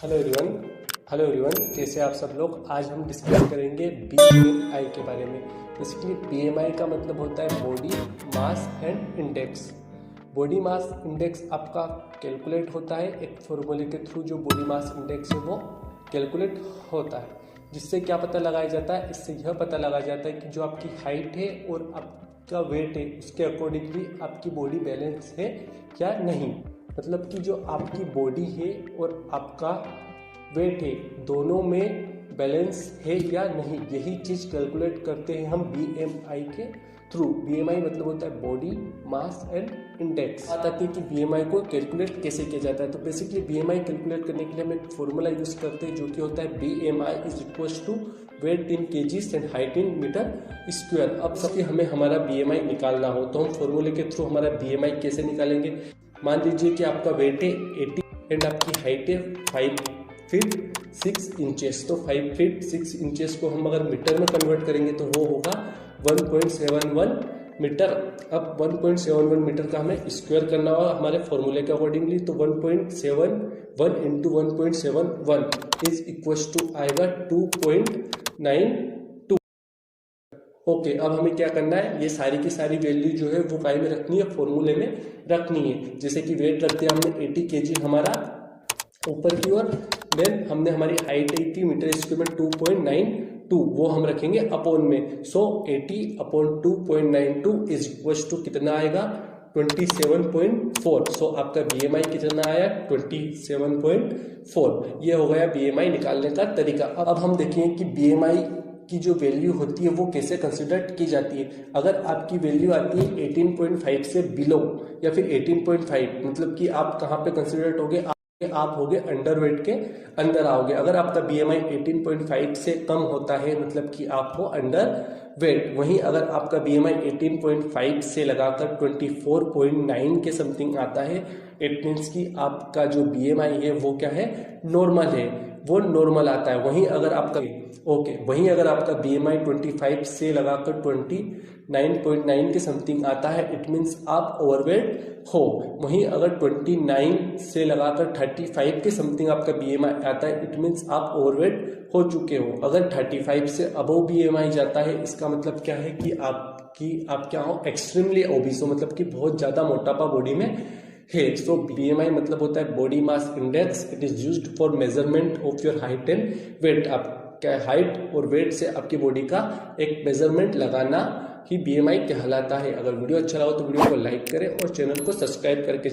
Hello everyone, कैसे आप सब लोग। आज हम डिस्कस करेंगे बीएमआई के बारे में। बेसिकली बीएमआई का मतलब होता है body mass and index. Body mass index आपका कैलकुलेट होता है एक फॉर्मूले के थ्रू। जो बॉडी मास इंडेक्स है वो कैलकुलेट होता है, जिससे क्या पता लगाया जाता है, इससे यह पता लगाया जाता है कि जो आपकी हाइट है और आपका वेट है उसके अकॉर्डिंगली आपकी बॉडी बैलेंस है या नहीं। मतलब कि जो आपकी बॉडी है और आपका वेट है दोनों में बैलेंस है या नहीं, यही चीज़ कैलकुलेट करते हैं हम बीएमआई के थ्रू। बीएमआई मतलब होता है बॉडी मास एंड इंडेक्स। बात आती है कि बीएमआई को कैलकुलेट कैसे किया जाता है। तो बेसिकली बीएमआई कैलकुलेट करने के लिए हम एक फॉर्मूला यूज करते हैं जो कि होता है BMI is equals to weight in kgs and height in metre square. अब सबसे हमें हमारा बीएमआई निकालना हो तो हम फॉर्मूले के थ्रू हमारा बीएमआई कैसे निकालेंगे। मान लीजिए कि आपका वेट है 80 एंड आपकी हाइट है 5 फीट 6 इंचेस। तो 5 फीट 6 इंचेस को हम अगर मीटर में कन्वर्ट करेंगे तो वो होगा 1.71 मीटर। अब 1.71 मीटर का हमें स्क्वायर करना होगा हमारे फॉर्मूले के अकॉर्डिंगली। तो 1.71 इंटू 1.71 इज इक्वल्स टू आएगा 2.92। ओके, अब हमें क्या करना है, ये सारी की सारी वैल्यू जो है वो फाइल में रखनी है, फॉर्मूले में रखनी है। जैसे कि वेट रखते हैं हमने 80 केजी हमारा ऊपर की ओर, देन हमने हमारी हाइट 80 मीटर स्क्वायर में 2.92 वो हम रखेंगे अपॉन में। सो 80 अपॉन 2.92 इज इक्वल्स टू कितना आएगा 27.4। सो आपका बीएमआई कितना आया 27.4। ये हो गया बीएमआई निकालने का तरीका। अब हम देखेंगे कि बीएमआई की जो वैल्यू होती है वो कैसे कंसिडर की जाती है। अगर आपकी वैल्यू आती है 18.5 से बिलो या फिर 18.5, मतलब कि आप कहाँ पे कंसिडर होगे, आप होगे अंडर वेट के अंदर आओगे। अगर आपका बीएमआई 18.5 से कम होता है मतलब कि आप हो अंडर वेट। वहीं अगर आपका बीएमआई 18.5 से लगाकर 24.9 के समथिंग आता है, इट मीन्स कि आपका जो बीएमआई है वो क्या है, नॉर्मल है, वो नॉर्मल आता है। वहीं अगर आपका बीएमआई 25 से लगाकर 29.9 के समथिंग आता है, इट मीन्स आप ओवरवेट हो। वहीं अगर 29 से लगाकर 35 के समथिंग आपका बीएमआई आता है, इट मीन्स आप ओवरवेट हो चुके हो। अगर 35 से अबव बीएमआई जाता है, इसका मतलब क्या है कि आप क्या हो, एक्सट्रीमली ओबीस हो, मतलब कि बहुत ज्यादा मोटापा बॉडी में है। सो बीएमआई मतलब होता है body mass index. It is used for measurement of your height and weight. आपका हाइट और वेट से आपकी बॉडी का एक मेजरमेंट लगाना ही बीएमआई कहलाता है। अगर वीडियो अच्छा लगा तो वीडियो को लाइक करें और चैनल को सब्सक्राइब करके